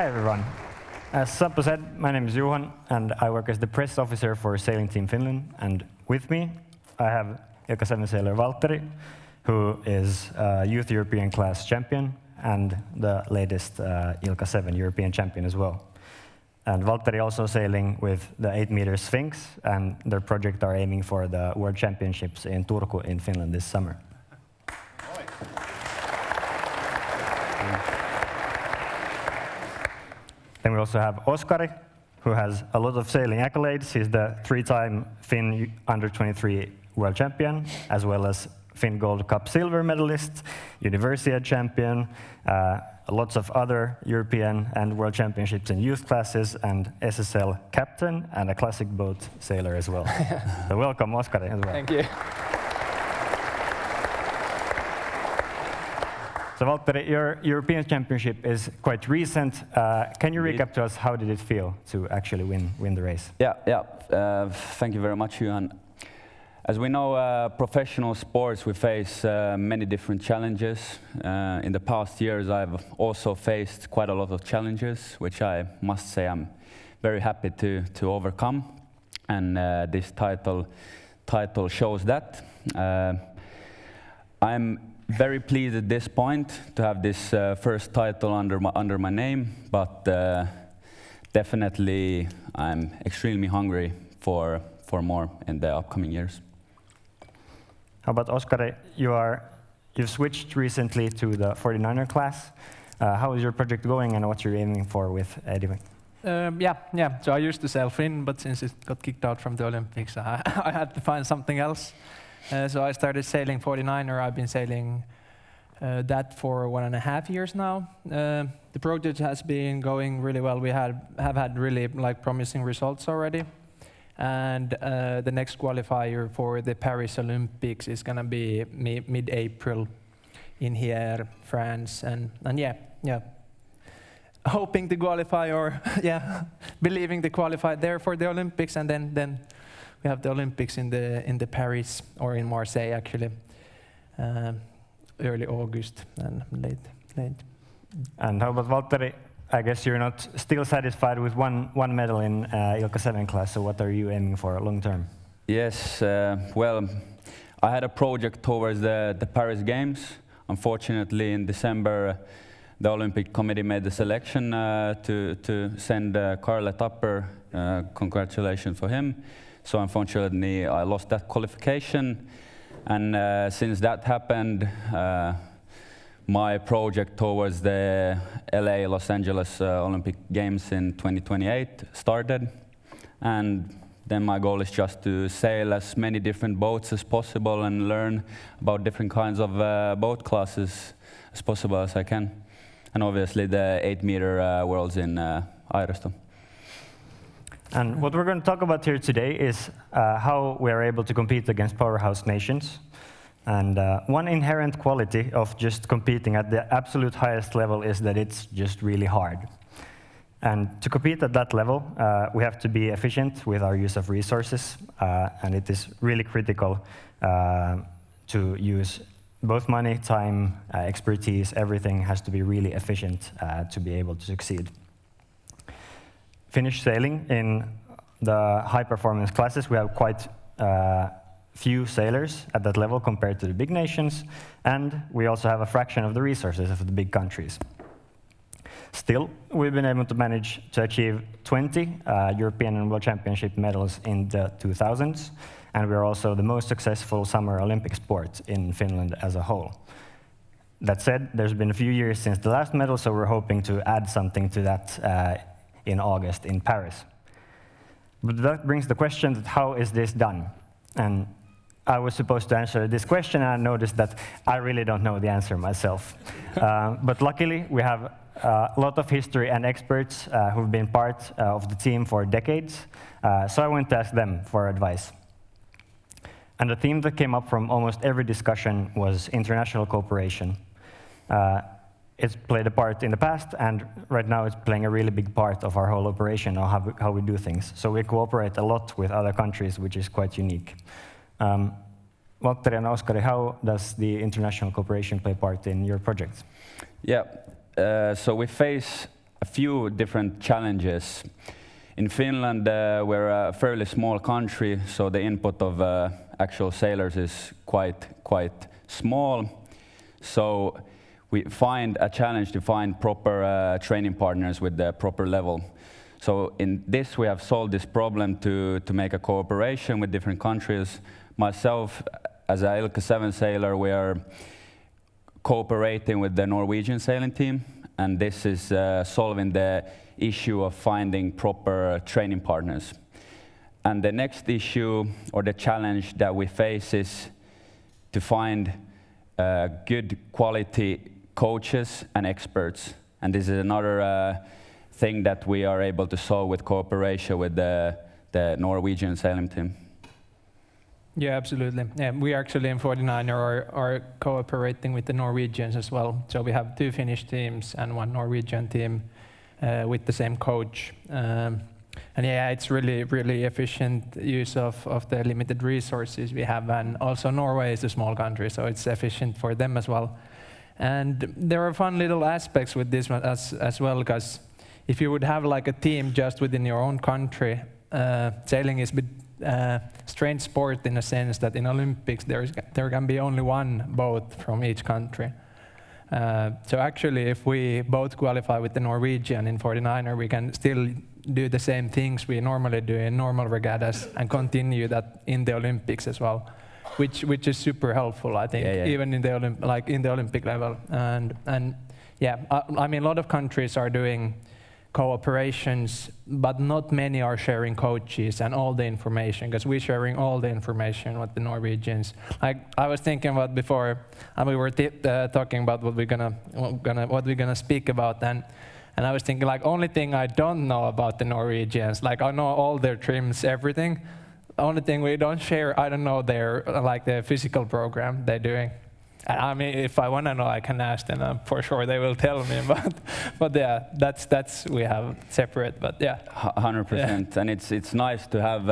Hi everyone. As Sampo said, my name is Johan and I work as the press officer for Sailing Team Finland. And with me I have Ilka 7 sailor Valtteri, who is a Youth European class champion and the latest Ilka 7 European champion as well. And Valtteri also sailing with the 8-meter Sphinx, and their project are aiming for the World Championships in Turku in Finland this summer. Then we also have Oskari, who has a lot of sailing accolades. He's the 3-time Finn Under-23 World Champion, as well as Finn Gold Cup silver medalist, Universiade champion, lots of other European and World Championships in youth classes, and SSL captain, and a classic boat sailor as well. So welcome, Oskari, as well. Thank you. So Valtteri, your European Championship is quite recent. Can you recap to us how did it feel to actually win the race? Thank you very much, Johan. As we know, professional sports, we face many different challenges. In the past years, I've also faced quite a lot of challenges, which I must say I'm very happy to overcome. And this title shows that. I'm very pleased at this point to have this first title under my name, but definitely I'm extremely hungry for more in the upcoming years. How about Oskari? You've switched recently to the 49er class. How is your project going and what you're aiming for with Ediving? So I used to sail Finn, but since it got kicked out from the Olympics, I had to find something else. So I started sailing 49er. I've been sailing that for 1.5 years now. The project has been going really well. We have had really promising results already. And the next qualifier for the Paris Olympics is going to be mid-April in here, France. And hoping to qualify, or believing to qualify there for the Olympics, and then we have the Olympics in the Paris, or in Marseille actually, early August and late. And how about Valtteri? I guess you're not still satisfied with one medal in Ilka 7 class, so what are you aiming for long term? Yes, well, I had a project towards the Paris Games. Unfortunately, in December, the Olympic Committee made the selection to send Karle Tapper. Congratulations for him. So unfortunately, I lost that qualification. And since that happened, my project towards the LA, Los Angeles Olympic Games in 2028 started. And then my goal is just to sail as many different boats as possible and learn about different kinds of boat classes as possible as I can. And obviously the 8-meter worlds in Airaston. And what we're going to talk about here today is how we are able to compete against powerhouse nations. And one inherent quality of just competing at the absolute highest level is that it's just really hard. And to compete at that level, we have to be efficient with our use of resources, and it is really critical to use both money, time, expertise. Everything has to be really efficient to be able to succeed. Finnish sailing, in the high-performance classes, we have quite few sailers at that level compared to the big nations, and we also have a fraction of the resources of the big countries. Still, we've been able to manage to achieve 20 European and World Championship medals in the 2000s, and we're also the most successful summer Olympic sport in Finland as a whole. That said, there's been a few years since the last medal, so we're hoping to add something to that in August in Paris. But that brings the question that how is this done? And I was supposed to answer this question, and I noticed that I really don't know the answer myself. But luckily, we have a lot of history and experts who've been part of the team for decades, so I went to ask them for advice. And the theme that came up from almost every discussion was international cooperation. It's played a part in the past, and right now it's playing a really big part of our whole operation, or how we do things. So we cooperate a lot with other countries, which is quite unique. Valtteri and Oskari, how does the international cooperation play part in your projects? So we face a few different challenges. In Finland, we're a fairly small country, so the input of actual sailors is quite small. So we find a challenge to find proper training partners with the proper level. So in this, we have solved this problem to make a cooperation with different countries. Myself, as a ILCA 7 sailor, we are cooperating with the Norwegian sailing team, and this is solving the issue of finding proper training partners. And the next issue, or the challenge that we face, is to find good quality coaches and experts. And this is another thing that we are able to solve with cooperation with the Norwegian sailing team. Yeah, absolutely. Yeah, we actually in 49 are cooperating with the Norwegians as well. So we have 2 Finnish teams and 1 Norwegian team with the same coach. And yeah, it's really efficient use of the limited resources we have. And also Norway is a small country, so it's efficient for them as well. And there are fun little aspects with this one as well, because if you would have like a team just within your own country, sailing is a bit strange sport in a sense that in Olympics there can be only 1 boat from each country. So actually, if we both qualify with the Norwegian in 49er, we can still do the same things we normally do in normal regattas and continue that in the Olympics as well, which is super helpful, I think, even in the Olympic level. And yeah, I mean, a lot of countries are doing cooperations, but not many are sharing coaches and all the information, because we're sharing all the information with the Norwegians. Like I was thinking about before, and we were talking about what we're gonna speak about, and I was thinking like only thing I don't know about the Norwegians, like I know all their trims, everything. Only thing we don't share, I don't know their like the physical program they're doing. I mean, if I want to know, I can ask them. For sure, they will tell me. But yeah, that's we have separate. But yeah, 100%. Yeah. And it's nice to have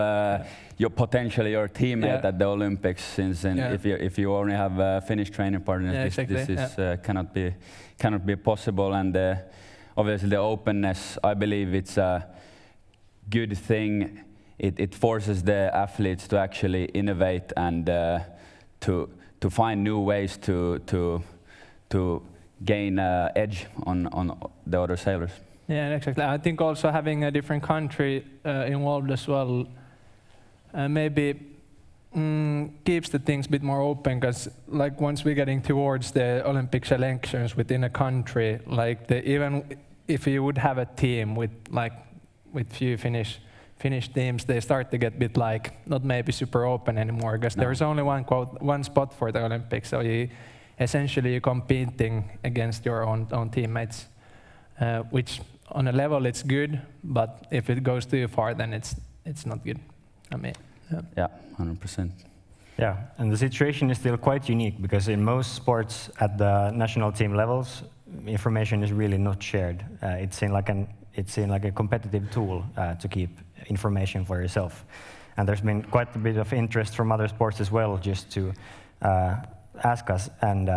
your teammate at the Olympics. Since if you only have Finnish training partners, this is cannot be possible. And obviously, the openness, I believe, it's a good thing. It forces the athletes to actually innovate and to find new ways to gain edge on the other sailors. Yeah, exactly. I think also having a different country involved as well maybe keeps the things a bit more open, because like once we're getting towards the Olympic selections within a country, like even if you would have a team with few Finnish teams, they start to get a bit like not maybe super open anymore, because there's only one spot for the Olympics, so you're competing against your own teammates, which on a level it's good, but if it goes too far, then it's not good. I mean, yeah, 100%. Yeah, and the situation is still quite unique, because in most sports at the national team levels, information is really not shared. It's seen like a competitive tool to keep information for yourself. And there's been quite a bit of interest from other sports as well, just to ask us, and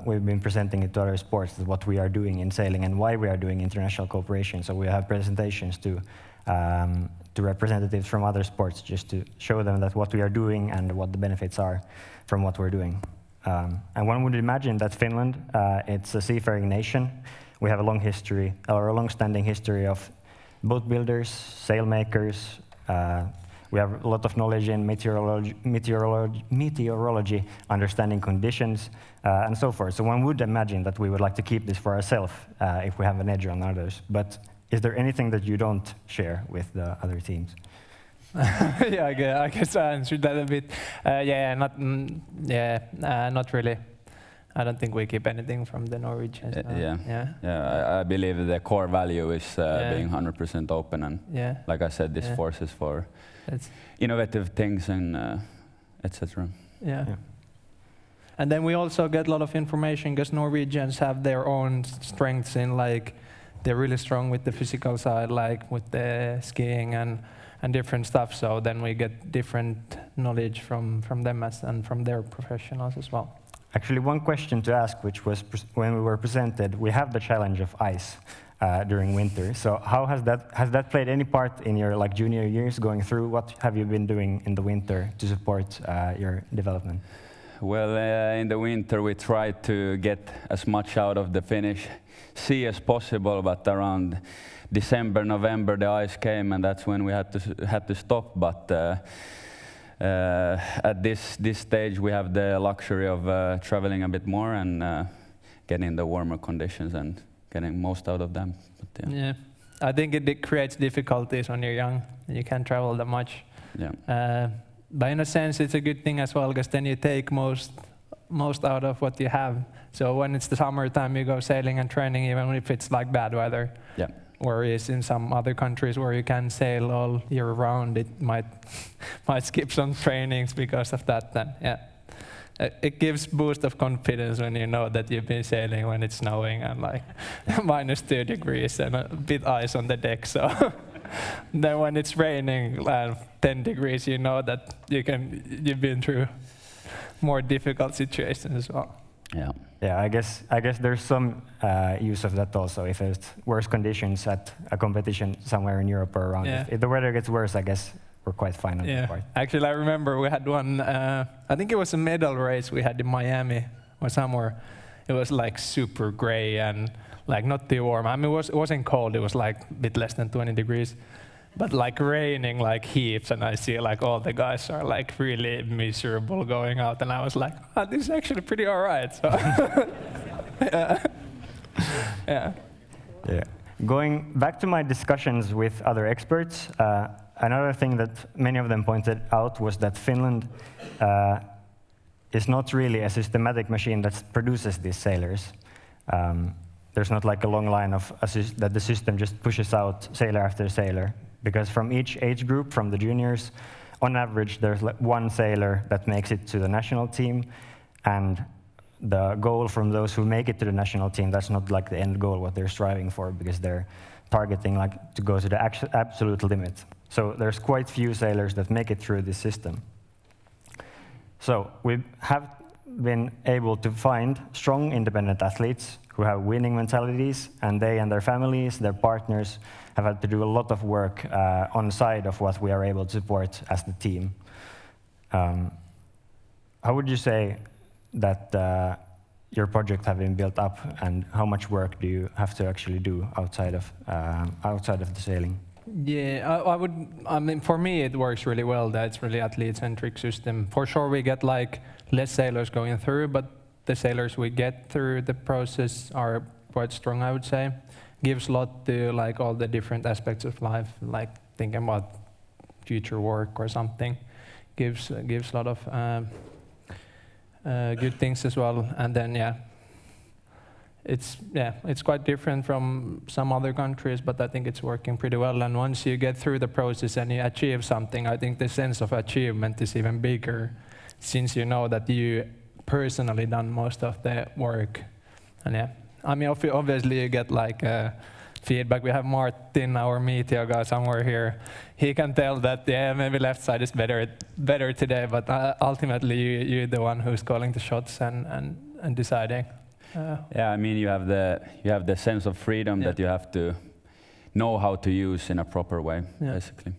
we've been presenting it to other sports, what we are doing in sailing and why we are doing international cooperation. So we have presentations to representatives from other sports, just to show them that what we are doing and what the benefits are from what we're doing. And one would imagine that Finland, it's a seafaring nation. We have a long-standing history of boat builders, sailmakers. We have a lot of knowledge in meteorology, understanding conditions, and so forth. So one would imagine that we would like to keep this for ourselves if we have an edge on others. But is there anything that you don't share with the other teams? Yeah, I guess I answered that a bit. Not really. I don't think we keep anything from the Norwegians. I believe the core value is being 100% open, and like I said, this forces for innovative things and etc. Yeah. And then we also get a lot of information, because Norwegians have their own strengths in, like, they're really strong with the physical side, like with the skiing and different stuff. So then we get different knowledge from them and from their professionals as well. Actually, one question to ask, which was when we were presented, we have the challenge of ice during winter. So how has that played any part in your like junior years going through? What have you been doing in the winter to support your development? Well, in the winter we tried to get as much out of the Finnish sea as possible, but around December, November the ice came, and that's when we had to stop. But at this stage we have the luxury of traveling a bit more and getting the warmer conditions and getting most out of them. But, Yeah, I think it creates difficulties when you're young and you can't travel that much. Yeah. But in a sense, it's a good thing as well, because then you take most out of what you have. So when it's the summertime, you go sailing and training, even if it's like bad weather. Yeah. Whereas in some other countries where you can sail all year round, it might skip some trainings because of that. Then, yeah, it gives boost of confidence when you know that you've been sailing when it's snowing and like -2 degrees and a bit ice on the deck. So then when it's raining 10 degrees, you know that you've been through more difficult situations as well. Yeah. Yeah, I guess there's some use of that also. If there's worse conditions at a competition somewhere in Europe or around, Yeah. if the weather gets worse, I guess we're quite fine on that part. Actually, I remember we had one. I think it was a medal race we had in Miami or somewhere. It was like super gray and like not too warm. I mean, it wasn't cold. It was like a bit less than 20 degrees, but like raining like heaps. And I see like all the guys are like really miserable going out, and I was like, oh, this is actually pretty all right. So yeah. Going back to my discussions with other experts, another thing that many of them pointed out was that Finland is not really a systematic machine that produces these sailors. There's not like a long line of that the system just pushes out sailor after sailor, because from each age group, from the juniors, on average there's like one sailor that makes it to the national team, and the goal from those who make it to the national team, that's not like the end goal, what they're striving for, because they're targeting like to go to the absolute limit. So there's quite few sailors that make it through this system. So we have been able to find strong independent athletes who have winning mentalities, and they and their families, their partners, have had to do a lot of work on side of what we are able to support as the team. How would you say that your project have been built up, and how much work do you have to actually do outside of the sailing? Yeah, I mean, for me, it works really well. That it's really athlete-centric system. For sure, we get like less sailors going through, but the sailors we get through the process are quite strong, I would say. Gives a lot to like all the different aspects of life, like thinking about future work or something. Gives a lot of good things as well. And then it's quite different from some other countries, but I think it's working pretty well. And once you get through the process and you achieve something, I think the sense of achievement is even bigger, since you know that you personally done most of the work. And I mean, obviously you get like feedback. We have Martin, our meteor guy, somewhere here. He can tell that maybe left side is better today, but ultimately you're the one who's calling the shots and deciding. Yeah, I mean, you have the sense of freedom that you have to know how to use in a proper way, basically.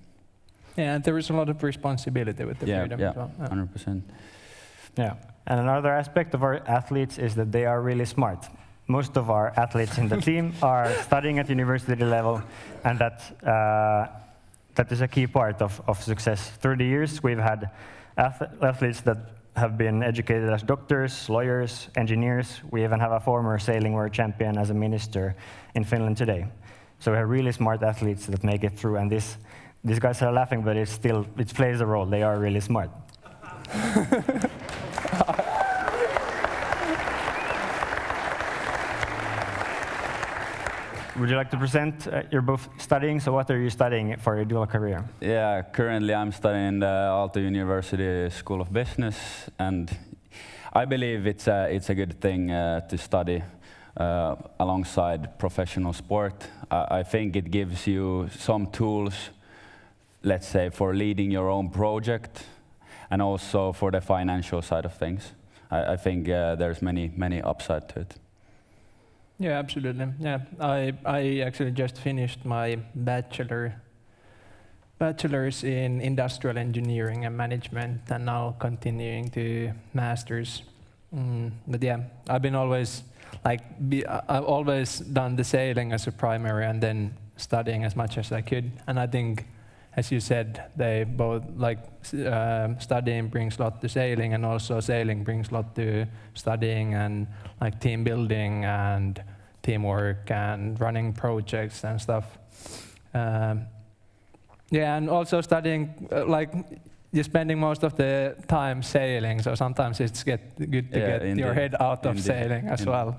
Yeah, and there is a lot of responsibility with the freedom as well. 100%. Yeah, and another aspect of our athletes is that they are really smart. Most of our athletes in the team are studying at university level, and that is a key part of success. Through the years, we've had athletes that have been educated as doctors, lawyers, engineers. We even have a former sailing world champion as a minister in Finland today. So we have really smart athletes that make it through, and these guys are laughing, but it plays a role. They are really smart. Would you like to present? You're both studying, so what are you studying for your dual career? Yeah, currently I'm studying the Aalto University School of Business, and I believe it's a good thing to study alongside professional sport. I think it gives you some tools, let's say, for leading your own project, and also for the financial side of things. I think there's many upside to it. Yeah, absolutely. Yeah, I actually just finished my bachelor's in industrial engineering and management, and now continuing to masters. But yeah, I've always done the sailing as a primary, and then studying as much as I could. And I think, as you said, they both studying brings a lot to sailing, and also sailing brings a lot to studying, and like team building and teamwork and running projects and stuff. Yeah, and also studying, you're spending most of the time sailing, so sometimes it's good to get your head out of sailing as well.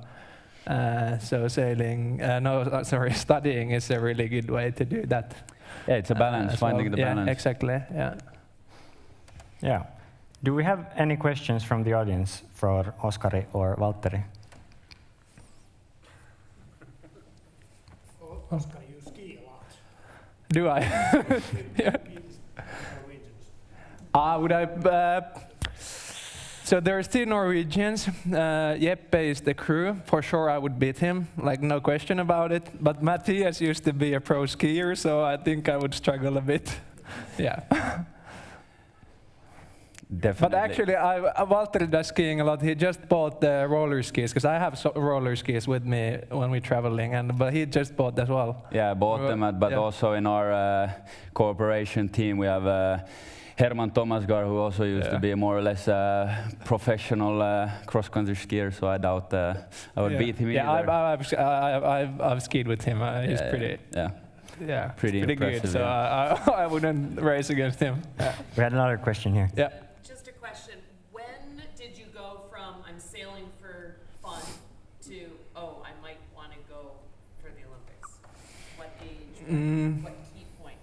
So studying is a really good way to do that. Yeah, it's a balance, finding the balance. Yeah, exactly, yeah. Yeah. Do we have any questions from the audience for Oskari or Valtteri? Oskari, you ski a lot. Do I? Yeah. So there's 2 Norwegians. Jeppe is the crew. For sure I would beat him, like no question about it. But Matthias used to be a pro skier, so I think I would struggle a bit. Yeah. Definitely. But actually, Valtteri does skiing a lot. He just bought the roller skis, because I have roller skis with me when we're traveling, but he just bought as well. Yeah, I bought them, but also in our cooperation team we have Herman Tomasgar, who also used to be more or less a professional cross-country skier, so I doubt I would beat him either. Yeah, I've skied with him. He's pretty impressive, good, so I wouldn't race against him. Yeah. We had another question here. Yeah. Just a question. When did you go from I'm sailing for fun to, oh, I might want to go for the Olympics? What age? What key point?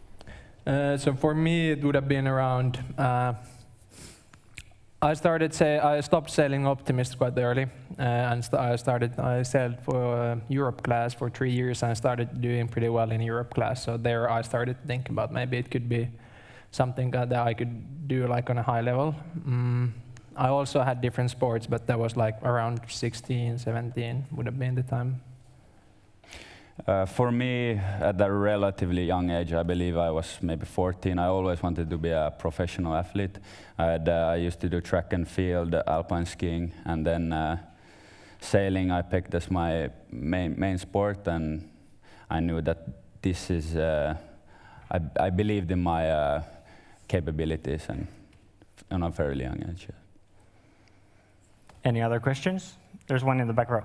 So for me, it would have been around. I stopped sailing Optimist quite early, and I sailed for Europe class for 3 years, and I started doing pretty well in Europe class. So there, I started to think about maybe it could be something that I could do like on a high level. I also had different sports, but that was like around 16, 17 would have been the time. For me, at a relatively young age, I believe I was maybe 14, I always wanted to be a professional athlete. I used to do track and field, alpine skiing, and then sailing I picked as my main sport, and I knew that this is, I believed in my capabilities and on a fairly young age. Any other questions? There's one in the back row.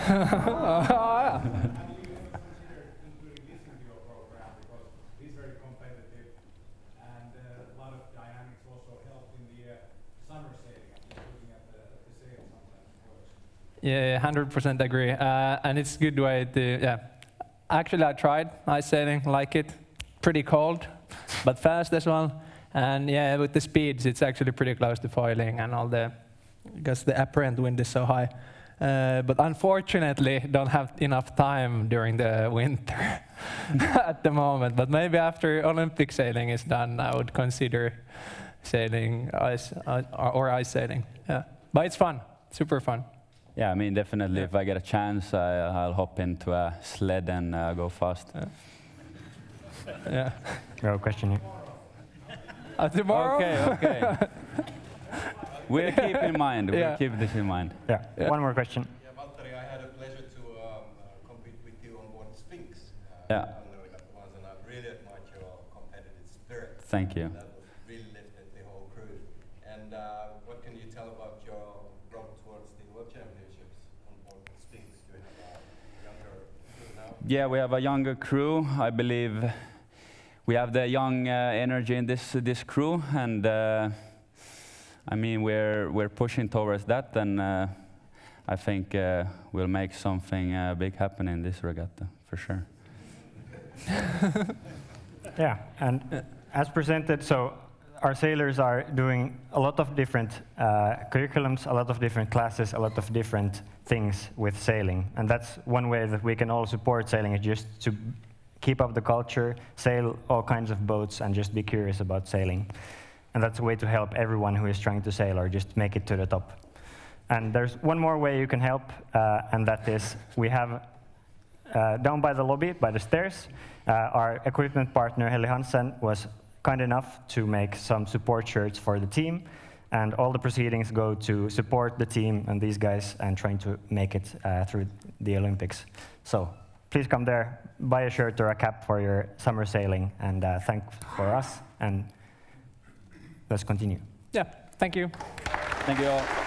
Have you considered including this into your program, because it is very competitive and a lot of dynamics also help in the summer sailing? I'm just looking at the sail sometimes works. Yeah, 100% agree. And it's a good way to, Actually, I tried ice sailing, like it. Pretty cold, but fast as well. And yeah, with the speeds, it's actually pretty close to foiling and all because the apparent wind is so high. But unfortunately, don't have enough time during the winter at the moment. But maybe after Olympic sailing is done, I would consider sailing ice sailing. Yeah, but it's fun, super fun. Yeah, I mean, definitely. If I get a chance, I'll hop into a sled and go fast. Yeah. No question here. Tomorrow. Okay. We'll keep in mind. We'll keep this in mind. Yeah. One more question. Yeah, Valtteri, I had a pleasure to compete with you on board Sphinx. Yeah. Once, and I really admired your competitive spirit. Thank you. That really lifted the whole crew. And what can you tell about your road towards the World Championships on board Sphinx? Do you have a younger crew now? Yeah, we have a younger crew. I believe we have the young energy in this crew, and I mean, we're pushing towards that, and I think we'll make something big happen in this regatta, for sure. Yeah, and as presented, so our sailors are doing a lot of different curriculums, a lot of different classes, a lot of different things with sailing. And that's one way that we can all support sailing, is just to keep up the culture, sail all kinds of boats, and just be curious about sailing. And that's a way to help everyone who is trying to sail or just make it to the top. And there's one more way you can help, and that is we have down by the lobby, by the stairs, our equipment partner Heli Hansen was kind enough to make some support shirts for the team, and all the proceedings go to support the team and these guys and trying to make it through the Olympics. So please come there, buy a shirt or a cap for your summer sailing, and thank for us, and let's continue. Yeah, thank you. Thank you all.